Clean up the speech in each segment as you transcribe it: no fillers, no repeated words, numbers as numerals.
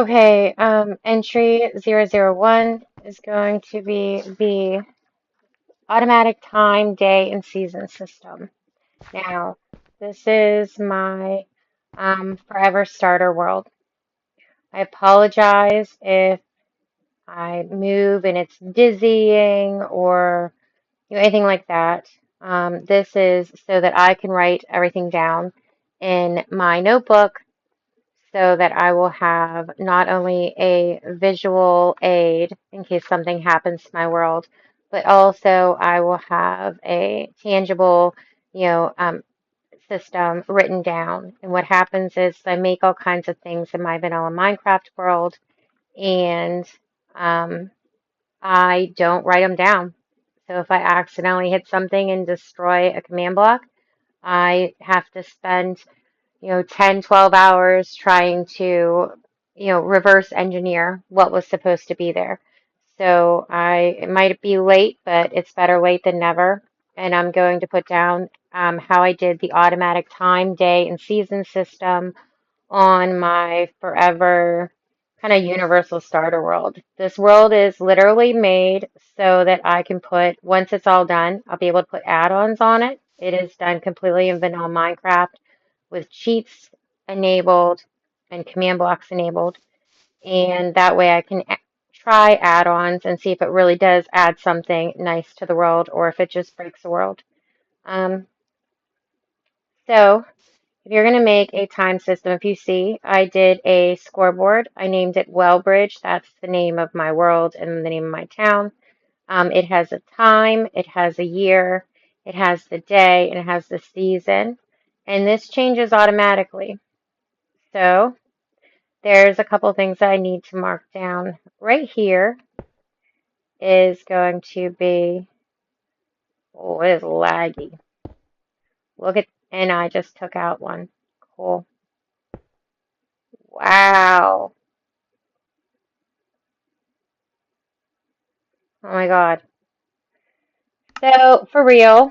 Okay, entry 001 is going to be the automatic time, day, and season system. Now, this is my forever starter world. I apologize if I move and it's dizzying or anything like that. This is so that I can write everything down in my notebook so that I will have not only a visual aid in case something happens to my world, but also I will have a tangible, you know, um, system written down. And what happens is I make all kinds of things in my vanilla Minecraft world, and um, I don't write them down. So if I accidentally hit something and destroy a command block, I have to spend 10, 12 hours trying to, reverse engineer what was supposed to be there. So it might be late, but it's better late than never. And I'm going to put down how I did the automatic time, day, and season system on my forever kind of universal starter world. This world is literally made so that I can put, once it's all done, I'll be able to put add-ons on it. It is done completely in vanilla Minecraft with cheats enabled and command blocks enabled. And that way I can try add-ons and see if it really does add something nice to the world or if it just breaks the world. Um, so if you're going to make a time system, if you see, I did a scoreboard. I named it Wellbridge. That's the name of my world and the name of my town. It has a time, it has a year, it has the day, and it has the season. And this changes automatically. So there's a couple things that I need to mark down. Right here is going to be, oh, it is laggy. Look at, and I just took out one. Cool. Wow. Oh my God. So for real,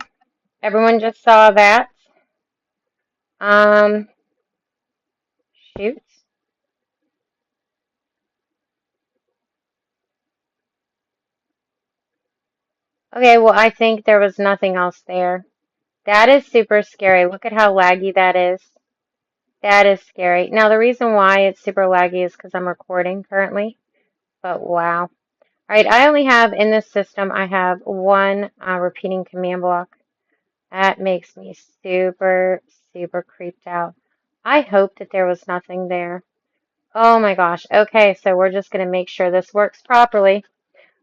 everyone just saw that. Um, shoot. Okay, well, I think there was nothing else there. That is super scary. Look at how laggy that is. That is scary. Now, the reason why it's super laggy is because I'm recording currently, but wow. All right, I only have in this system, I have one repeating command block. That makes me super, super creeped out. I hope that there was nothing there. Oh my gosh. Okay, so we're just going to make sure this works properly.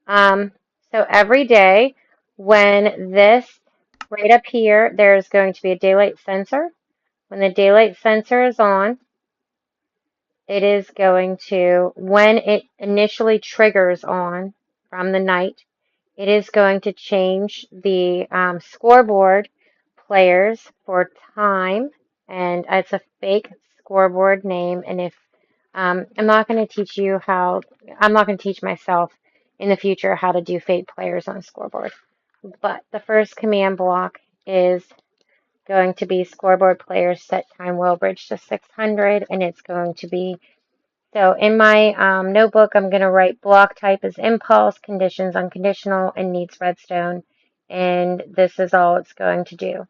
Um, so every day when this, right up here, there's going to be a daylight sensor. When the daylight sensor is on, it is going to, when it initially triggers on from the night, it is going to change the scoreboard players for time, and it's a fake scoreboard name. And if I'm not going to teach you how, I'm not going to teach myself in the future how to do fake players on a scoreboard. But the first command block is going to be scoreboard players set time will bridge to 600, and it's going to be so in my notebook, I'm going to write block type as impulse, conditions unconditional, and needs redstone. And this is all it's going to do.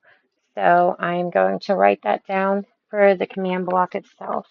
So I'm going to write that down for the command block itself.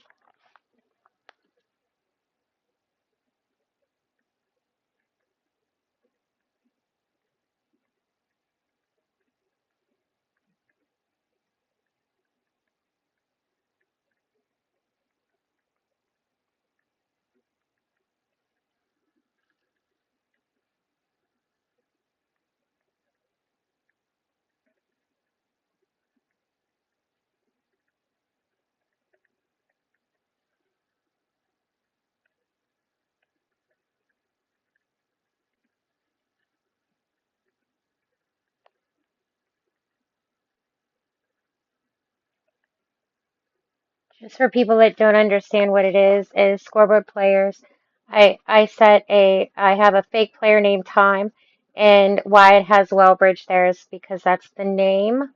Just for people that don't understand what it is scoreboard players. I have a fake player named Time, and why it has Wellbridge there is because that's the name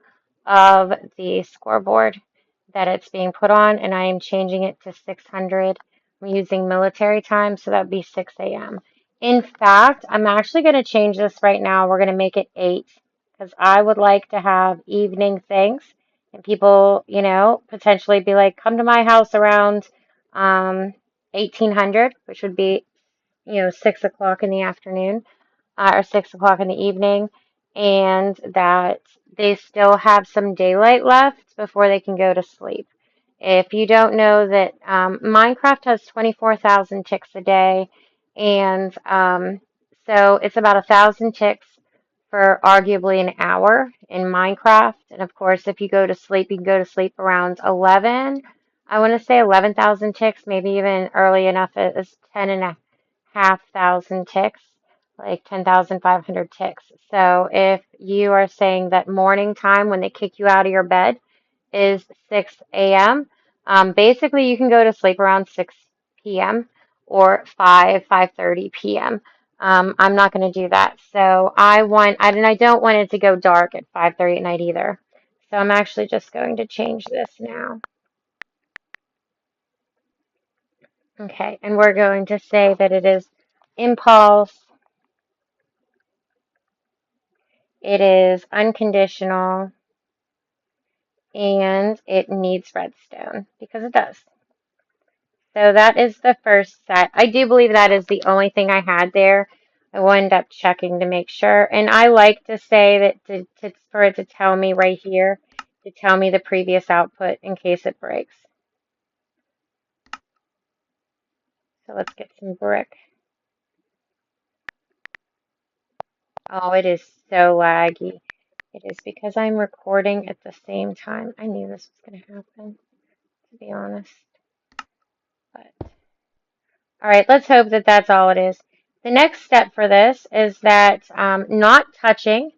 of the scoreboard that it's being put on, and I am changing it to 600 I'm using military time, so that would be 6 a.m. In fact, I'm actually going to change this right now. We're going to make it 8 because I would like to have evening things and people, potentially be like, come to my house around 1800, which would be, 6 o'clock in the afternoon or 6 o'clock in the evening, and that they still have some daylight left before they can go to sleep. If you don't know that Minecraft has 24,000 ticks a day, and so it's about 1,000 ticks for arguably an hour in Minecraft. And of course, if you go to sleep, you can go to sleep around 11. I want to say 11,000 ticks, maybe even early enough as 10,500 ticks, like 10,500 ticks. So if you are saying that morning time when they kick you out of your bed is 6 a.m., basically you can go to sleep around 6 p.m. or 5:30 p.m. I'm not going to do that. So and I don't want it to go dark at 5:30 at night either. So I'm actually just going to change this now. Okay, and we're going to say that it is impulse, it is unconditional, and it needs redstone because it does. So that is the first set. I do believe that is the only thing I had there. I will end up checking to make sure. And I like to say that for it to tell me right here, to tell me the previous output in case it breaks. So let's get some brick. Oh, it is so laggy. It is because I'm recording at the same time. I knew this was going to happen, to be honest. But all right, let's hope that that's all it is. The next step for this is that not touching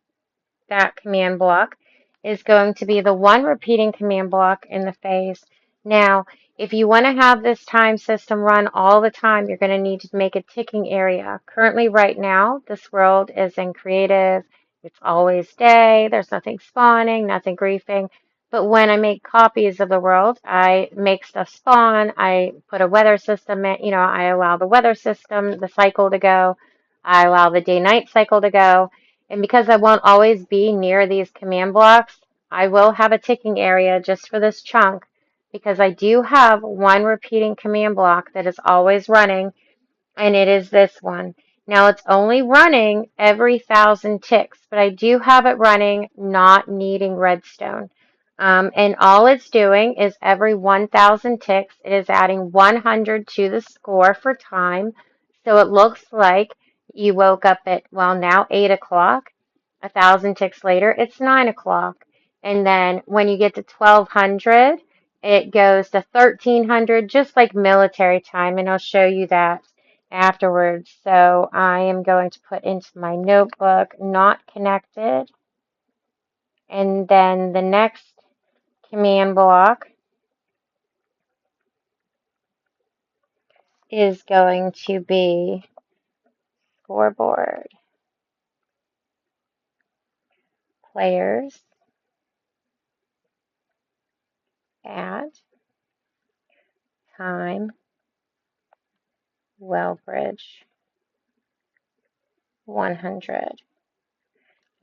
that command block is going to be the one repeating command block in the phase. Now, if you want to have this time system run all the time, you're going to need to make a ticking area. Currently, right now, this world is in creative. It's always day. There's nothing spawning, nothing griefing. But when I make copies of the world, I make stuff spawn. I put a weather system in, I allow the weather system, the cycle to go. I allow the day-night cycle to go. And because I won't always be near these command blocks, I will have a ticking area just for this chunk because I do have one repeating command block that is always running, and it is this one. Now it's only running every 1,000 ticks, but I do have it running not needing redstone. And all it's doing is every 1,000 ticks, it is adding 100 to the score for time. So it looks like you woke up at, well, now 8 o'clock. 1,000 ticks later, it's 9 o'clock. And then when you get to 1,200, it goes to 1,300, just like military time. And I'll show you that afterwards. So I am going to put into my notebook, not connected. And then the next command block is going to be scoreboard, players, add, time, well bridge, 100.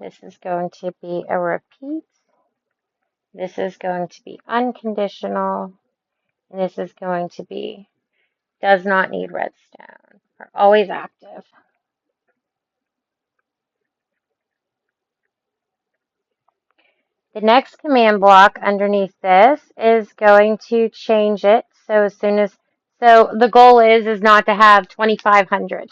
This is going to be a repeat. This is going to be unconditional. And this is going to be does not need redstone. Are always active. The next command block underneath this is going to change it. So the goal is not to have 2,500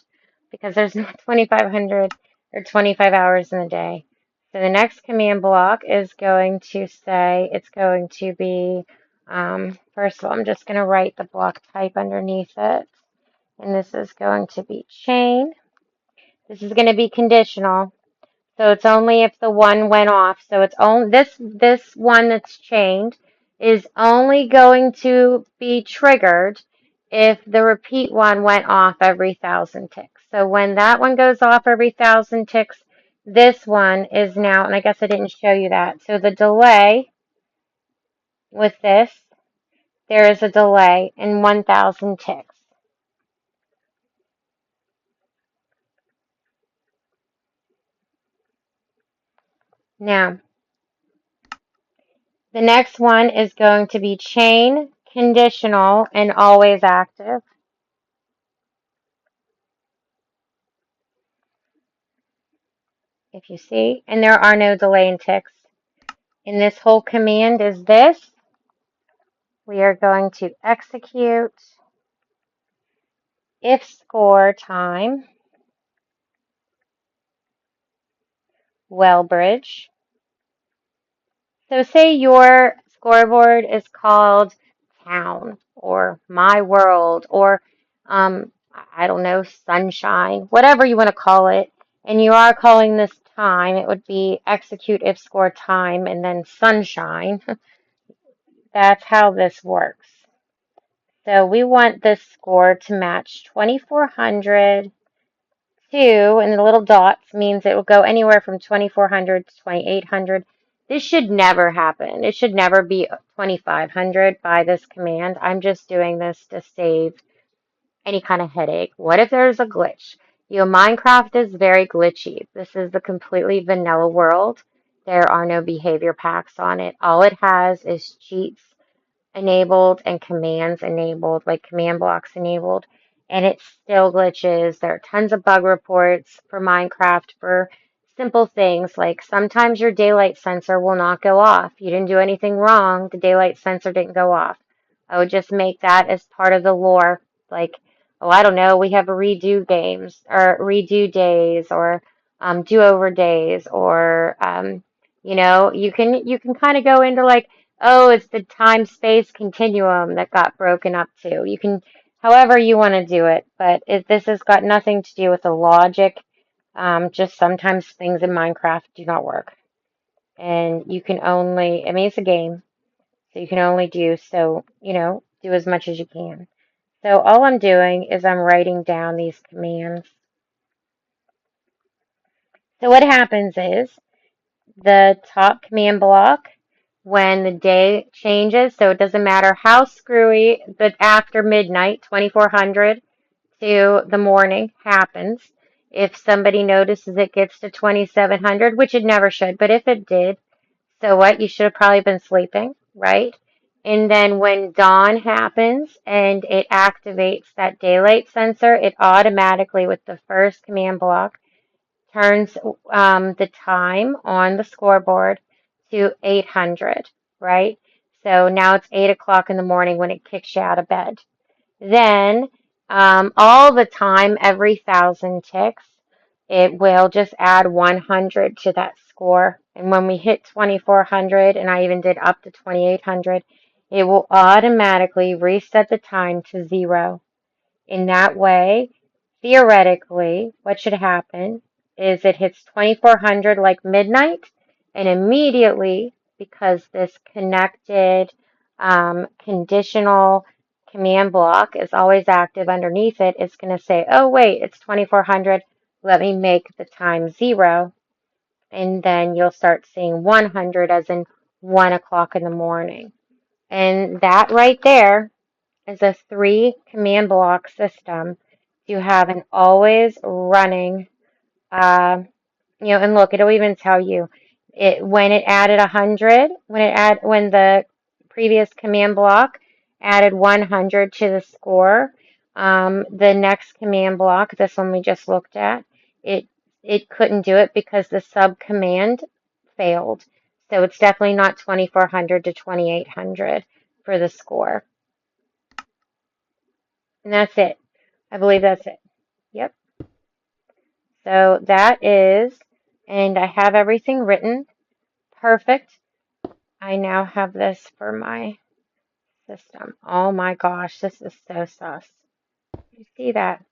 because there's not 2,500 or 25 hours in a day. So the next command block is going to say it's going to be, first of all, I'm just going to write the block type underneath it. And this is going to be chain. This is going to be conditional. So it's only if the one went off. So it's only this one that's chained is only going to be triggered if the repeat one went off every 1,000 ticks. So when that one goes off every 1,000 ticks, this one is now, and I guess I didn't show you that. So the delay with this, there is a delay in 1,000 ticks. Now, the next one is going to be chain, conditional, and always active. If you see, and there are no delay in ticks. And this whole command is this. We are going to execute if score time, Wellbridge. So say your scoreboard is called Town or My World or I don't know, Sunshine, whatever you want to call it, and you are calling this time, it would be execute if score time and then Sunshine. That's how this works. So we want this score to match 2400 2, and the little dots means it will go anywhere from 2400 to 2800. This should never happen. It should never be 2500 by this command. I'm just doing this to save any kind of headache. What if there's a glitch? You know, Minecraft is very glitchy. This is the completely vanilla world. There are no behavior packs on it. All it has is cheats enabled and commands enabled, like command blocks enabled, and it still glitches. There are tons of bug reports for Minecraft for simple things like sometimes your daylight sensor will not go off. You didn't do anything wrong, the daylight sensor didn't go off. I would just make that as part of the lore. Like, oh, I don't know, we have redo games or redo days or do-over days or you can kind of go into like, oh, it's the time-space continuum that got broken up too. You can, however you want to do it, but this has got nothing to do with the logic. Just sometimes things in Minecraft do not work. And you can only, I mean, it's a game, so you can only do so, do as much as you can. So all I'm doing is I'm writing down these commands. So what happens is the top command block when the day changes. So it doesn't matter how screwy the after midnight, 2400 to the morning happens. If somebody notices it gets to 2700, which it never should, but if it did, so what? You should have probably been sleeping, right? And then when dawn happens and it activates that daylight sensor, it automatically, with the first command block, turns the time on the scoreboard to 800, right? So now it's 8 o'clock in the morning when it kicks you out of bed. Then all the time, every 1,000 ticks, it will just add 100 to that score. And when we hit 2400, and I even did up to 2800, it will automatically reset the time to 0. In that way, theoretically, what should happen is it hits 2400 like midnight, and immediately, because this connected conditional command block is always active underneath it, it's going to say, oh, wait, it's 2400. Let me make the time 0. And then you'll start seeing 100 as in 1 o'clock in the morning. And that right there is a 3 command block system. You have an always running, uh, and look, it'll even tell you it when it added 100, when the previous command block added 100 to the score. The next command block, this one we just looked at, it couldn't do it because the sub command failed. So it's definitely not 2400 to 2800 for the score. And that's it. I believe that's it. Yep. So that is, and I have everything written. Perfect. I now have this for my system. Oh my gosh, this is so sus. You see that?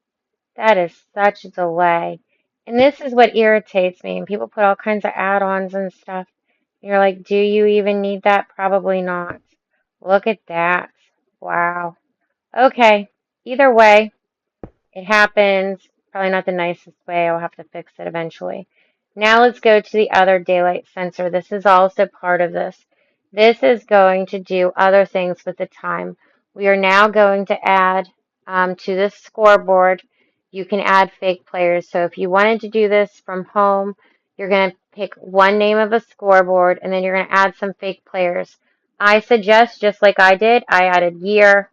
That is such a delay. And this is what irritates me. And people put all kinds of add-ons and stuff. You're like, do you even need that? Probably not. Look at that. Wow. Okay. Either way. It happens. Probably not the nicest way. I'll have to fix it eventually. Now let's go to the other daylight sensor. This is also part of this. This is going to do other things with the time. We are now going to add to this scoreboard. You can add fake players. So if you wanted to do this from home, You're going to pick one name of a scoreboard, and then you're going to add some fake players. I suggest, just like I did, I added year,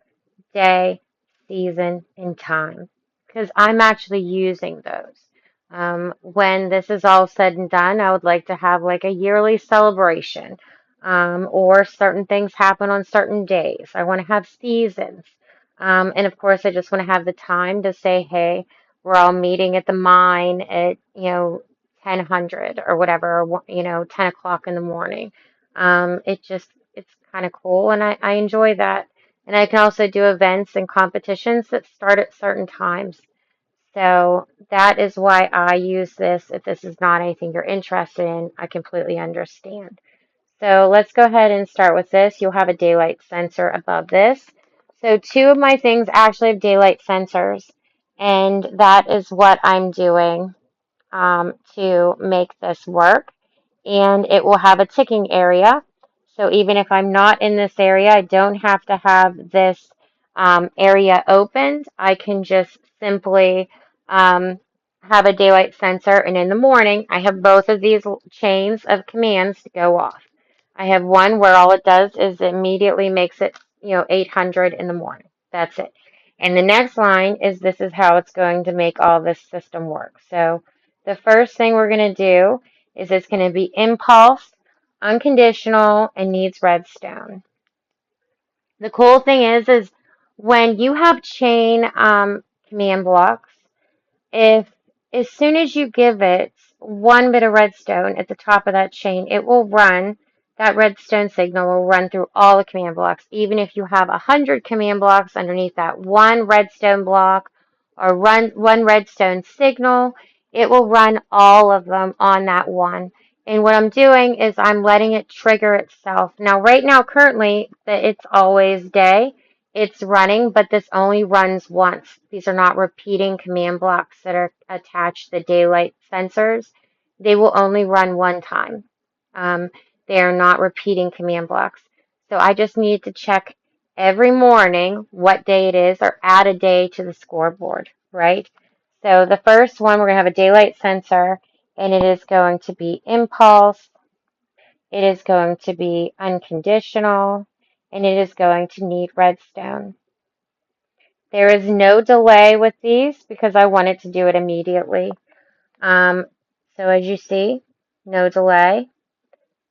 day, season, and time because I'm actually using those. When this is all said and done, I would like to have like a yearly celebration, or certain things happen on certain days. I want to have seasons. And of course, I just want to have the time to say, hey, we're all meeting at the mine at, 1000 or whatever, or, 10 o'clock in the morning. It's kind of cool, and I enjoy that. And I can also do events and competitions that start at certain times. So that is why I use this. If this is not anything you're interested in, I completely understand. So let's go ahead and start with this. You'll have a daylight sensor above this. So two of my things actually have daylight sensors, and that is what I'm doing to make this work. And it will have a ticking area. So even if I'm not in this area, I don't have to have this area opened. I can just simply have a daylight sensor, and in the morning, I have both of these chains of commands to go off. I have one where all it does is immediately makes it, 800 in the morning. That's it. And the next line is this is how it's going to make all this system work. So the first thing we're going to do is it's going to be impulse, unconditional, and needs redstone. The cool thing is when you have chain command blocks, if as soon as you give it one bit of redstone at the top of that chain, it will run, that redstone signal will run through all the command blocks. Even if you have 100 command blocks underneath that one redstone block or one redstone signal, it will run all of them on that one. And what I'm doing is I'm letting it trigger itself. Now, right now, currently, it's always day. It's running, but this only runs once. These are not repeating command blocks that are attached to the daylight sensors. They will only run one time. Um, they are not repeating command blocks. So I just need to check every morning what day it is or add a day to the scoreboard, right? So the first one, we're going to have a daylight sensor, and it is going to be impulse. It is going to be unconditional, and it is going to need redstone. There is no delay with these because I wanted to do it immediately. Um, so as you see, no delay.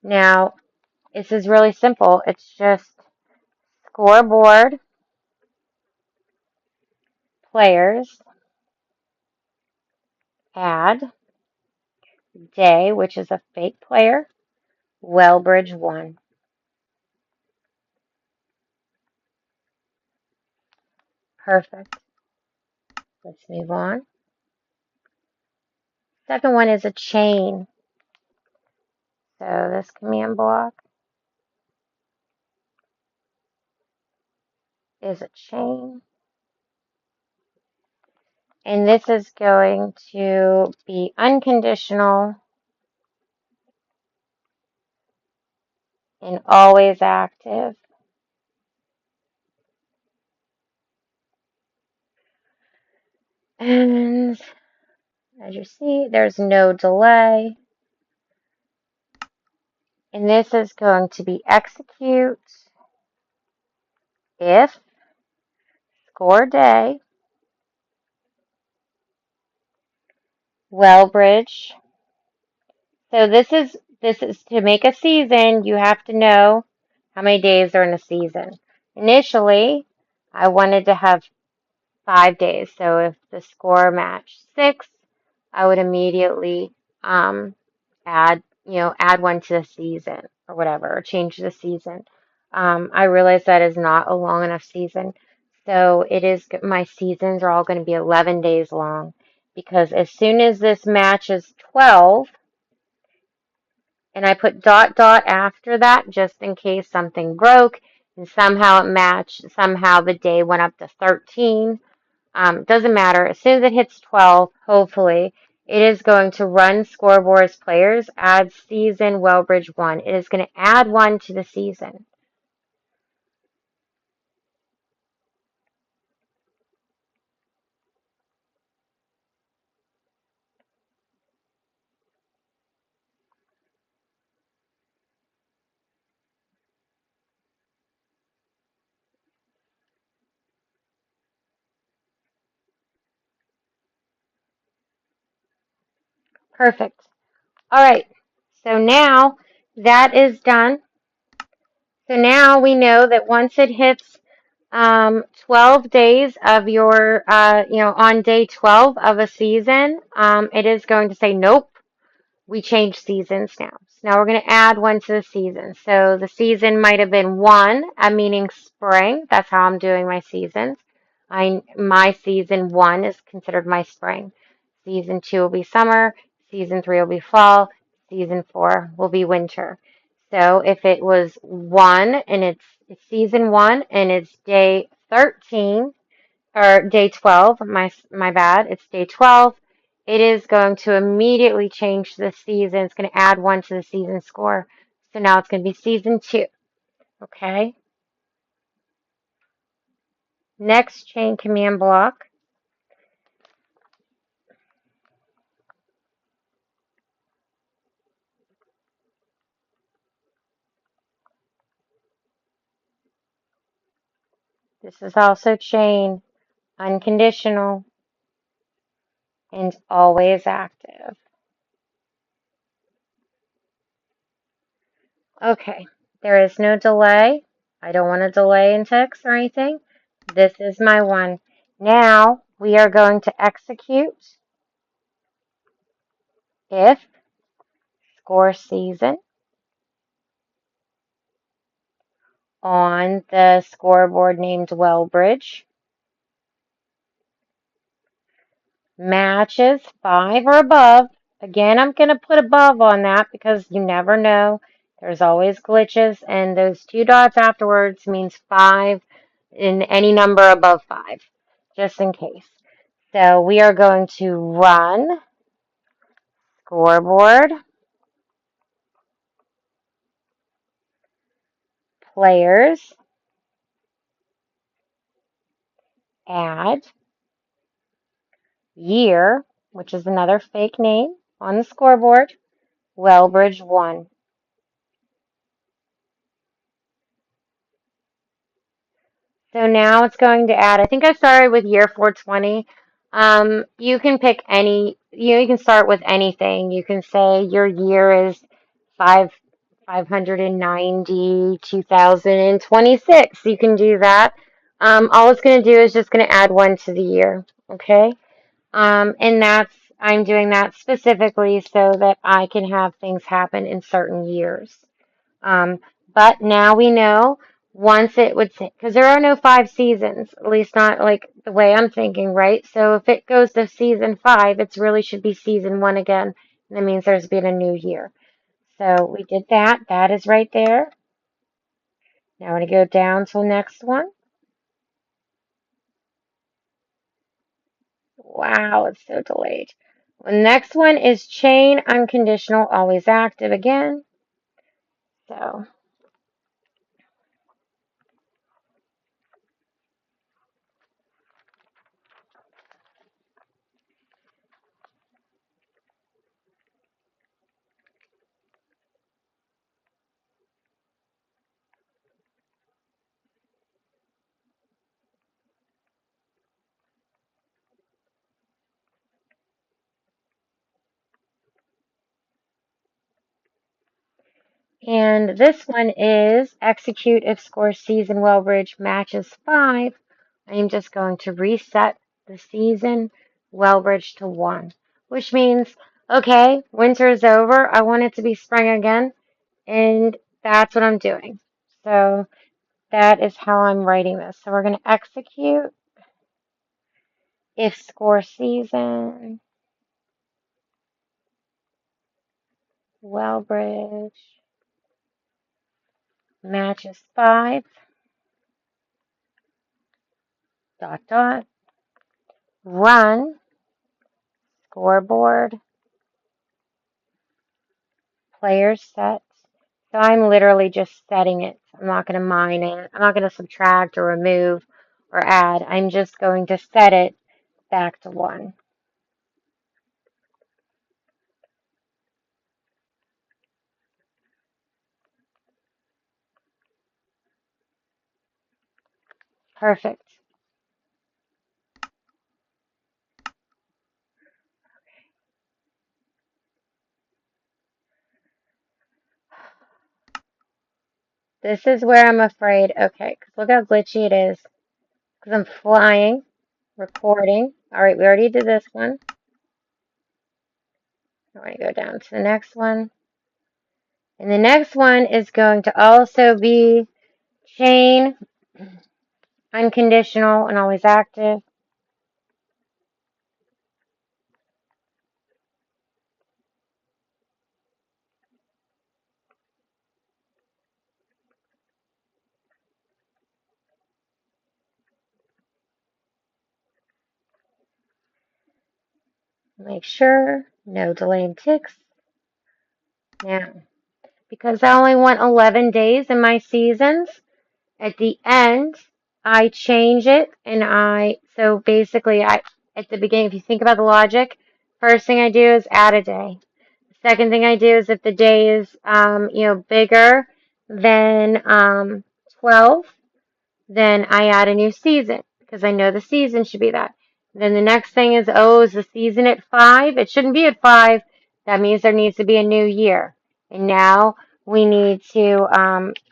Now, this is really simple. It's just scoreboard, players, add, day, which is a fake player, Wellbridge 1. Perfect. Let's move on. Second one is a chain. So this command block is a chain. And this is going to be unconditional and always active. And as you see, there's no delay. And this is going to be execute if score day, Wellbridge. So this is to make a season, you have to know how many days are in a season. Initially, I wanted to have 5 days. So if the score matched 6, I would immediately add one to the season or whatever, or change the season. I realize that is not a long enough season. So my seasons are all going to be 11 days long because as soon as this matches 12, and I put dot dot after that just in case something broke and somehow it matched, somehow the day went up to 13. Doesn't matter. As soon as it hits 12, hopefully, it is going to run scoreboard's players, add season Wellbridge 1. It is going to add one to the season. Perfect. All right. So now that is done. So now we know that once it hits 12 days of your, on day 12 of a season, it is going to say, nope, we changed seasons now. So now we're going to add one to the season. So the season might have been one, meaning spring. That's how I'm doing my seasons. My season one is considered my spring. Season two will be summer. Season three will be fall. Season four will be winter. So if it was one and it's season one and it's day 13, or day 12, my bad, it's day 12, it is going to immediately change the season. It's going to add one to the season score. So now it's going to be season two. Okay. Next chain command block. This is also chain unconditional and always active. Okay. There is no delay. I don't want to delay in text or anything. This is my one. Now we are going to execute if score season on the scoreboard named Wellbridge matches 5 or above. Again, I'm going to put above on that because you never know. There's always glitches, and those two dots afterwards means 5 in any number above 5, just in case. So we are going to run scoreboard players add year, which is another fake name on the scoreboard, Wellbridge 1. So now it's going to add, I think I started with year 420. You can pick any, you can start with anything. You can say your year is 590, 2026. You can do that. All it's going to do is just going to add one to the year. Okay. And I'm doing that specifically so that I can have things happen in certain years. Um, but now we know once it would, because there are no 5 seasons, at least not like the way I'm thinking, right? So if it goes to season 5, it really should be season 1 again. And that means there's been a new year. So we did that. That is right there. Now I'm going to go down to the next one. Wow, it's so delayed. The next one is chain unconditional, always active again. So, and this one is execute if score season Wellbridge matches 5. I'm just going to reset the season Wellbridge to 1, which means, okay, winter is over. I want it to be spring again, and that's what I'm doing. So that is how I'm writing this. So we're going to execute if score season Wellbridge matches 5, dot, dot, run scoreboard player set. So I'm literally just setting it. I'm not going to mine it. I'm not going to subtract or remove or add. I'm just going to set it back to 1. Perfect. This is where I'm afraid. Okay, because look how glitchy it is. Because I'm flying, recording. All right, we already did this one. I want to go down to the next one. And the next one is going to also be chain, unconditional, and always active. Make sure no delayed ticks. Now, because I only want 11 days in my seasons, at the end, I change it so basically at the beginning, if you think about the logic, first thing I do is add a day. The second thing I do is if the day is, bigger than 12, then I add a new season because I know the season should be that. Then the next thing is, is the season at 5? It shouldn't be at 5. That means there needs to be a new year. And now we need to,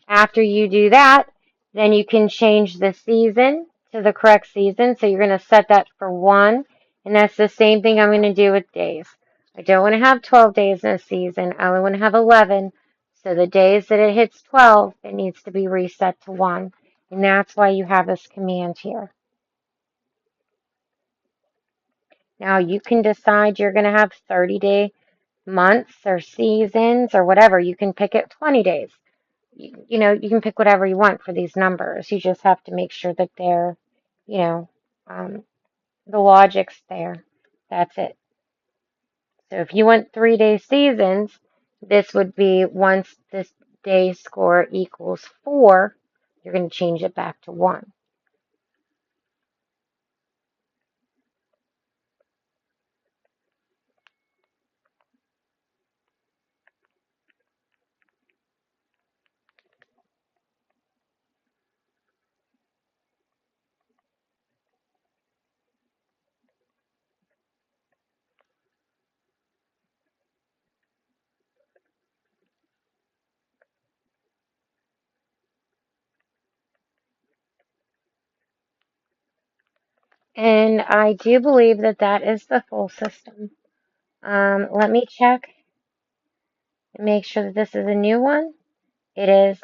after you do that, then you can change the season to the correct season. So you're going to set that for 1. And that's the same thing I'm going to do with days. I don't want to have 12 days in a season. I only want to have 11. So the days that it hits 12, it needs to be reset to 1. And that's why you have this command here. Now you can decide you're going to have 30-day months or seasons or whatever. You can pick it 20 days. You can pick whatever you want for these numbers. You just have to make sure that they're, you know, um, the logic's there. That's it. So if you want 3-day seasons, this would be once this day score equals 4, you're going to change it back to 1. And I do believe that that is the full system. Let me check and make sure that this is a new one. It is.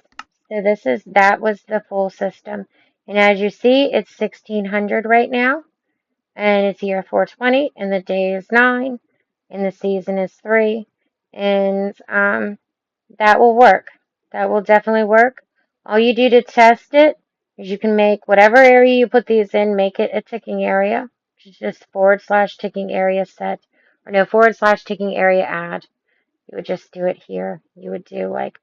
So that was the full system. And as you see, it's 1600 right now. And it's year 420. And the day is 9. And the season is 3. And that will work. That will definitely work. All you do to test it is you can make whatever area you put these in, make it a ticking area, which is just / ticking area set, or no, / ticking area add. You would just do it here. You would do like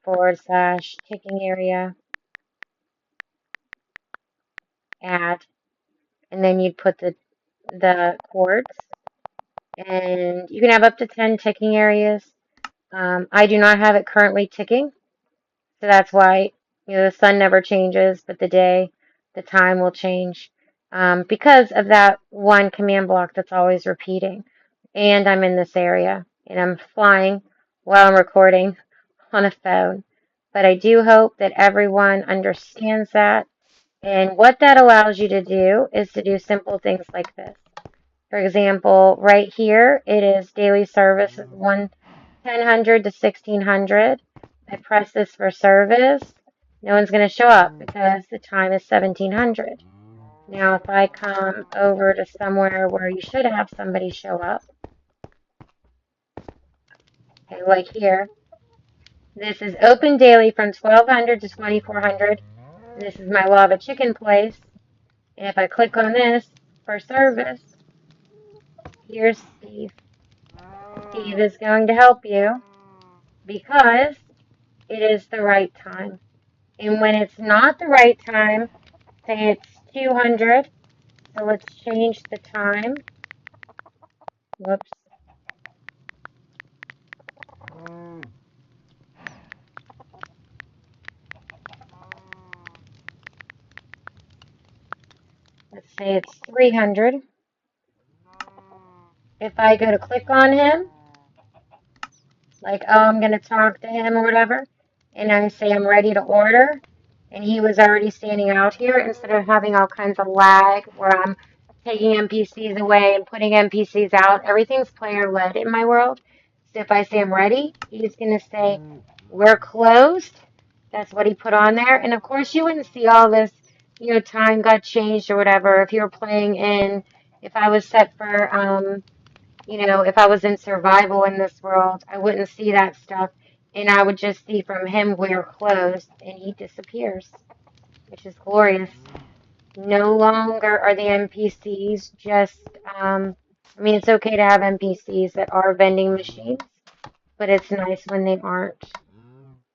/ ticking area add, and then you'd put the chords, and you can have up to 10 ticking areas. I do not have it currently ticking. So that's why, the sun never changes, but the time will change because of that one command block that's always repeating. And I'm in this area and I'm flying while I'm recording on a phone. But I do hope that everyone understands that. And what that allows you to do is to do simple things like this. For example, right here, it is daily service 1000 to 1600. I press this for service. No one's going to show up because the time is 1700. Now, if I come over to somewhere where you should have somebody show up, okay, like here, this is open daily from 1200 to 2400. This is my lava chicken place. And if I click on this for service, here's Steve. Steve is going to help you because it is the right time. And when it's not the right time, say it's 200, so let's change the time. Whoops. Let's say it's 300. If I go to click on him, like, I'm going to talk to him or whatever, and I say I'm ready to order, and he was already standing out here, instead of having all kinds of lag where I'm taking NPCs away and putting NPCs out. Everything's player led in my world. So if I say I'm ready, he's going to say, we're closed. That's what he put on there. And of course, you wouldn't see all this, time got changed or whatever. If you were playing in, if I was set for, if I was in survival in this world, I wouldn't see that stuff. And I would just see from him, we're closed, and he disappears, which is glorious. No longer are the NPCs just, it's okay to have NPCs that are vending machines, but it's nice when they aren't.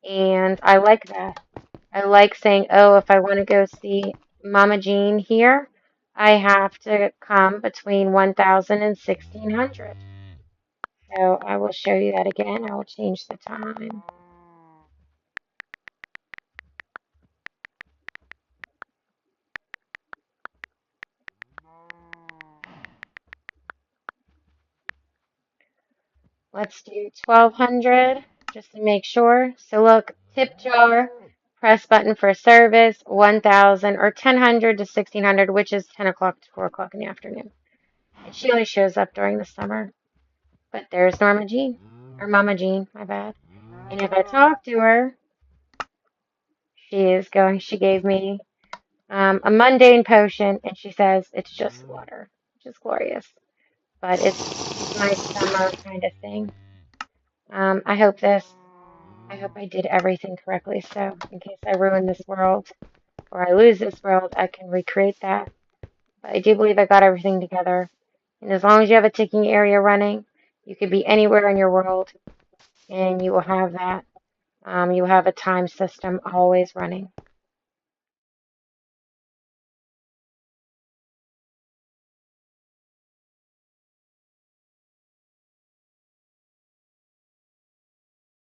And I like that. I like saying, oh, if I want to go see Mama Jean here, I have to come between 1,000 and 1,600. So I will show you that again. I will change the time. Let's do 1,200 just to make sure. So look, tip jar, press button for service, 1,000 or 1,000 to 1,600, which is 10 o'clock to 4 o'clock in the afternoon. And she only shows up during the summer. But there's Norma Jean, or Mama Jean, my bad. And if I talk to her, she gave me a mundane potion, and she says it's just water, which is glorious. But it's my summer kind of thing. I hope I did everything correctly. So in case I ruin this world or I lose this world, I can recreate that. But I do believe I got everything together. And as long as you have a ticking area running, you could be anywhere in your world and you will have that. You will have a time system always running.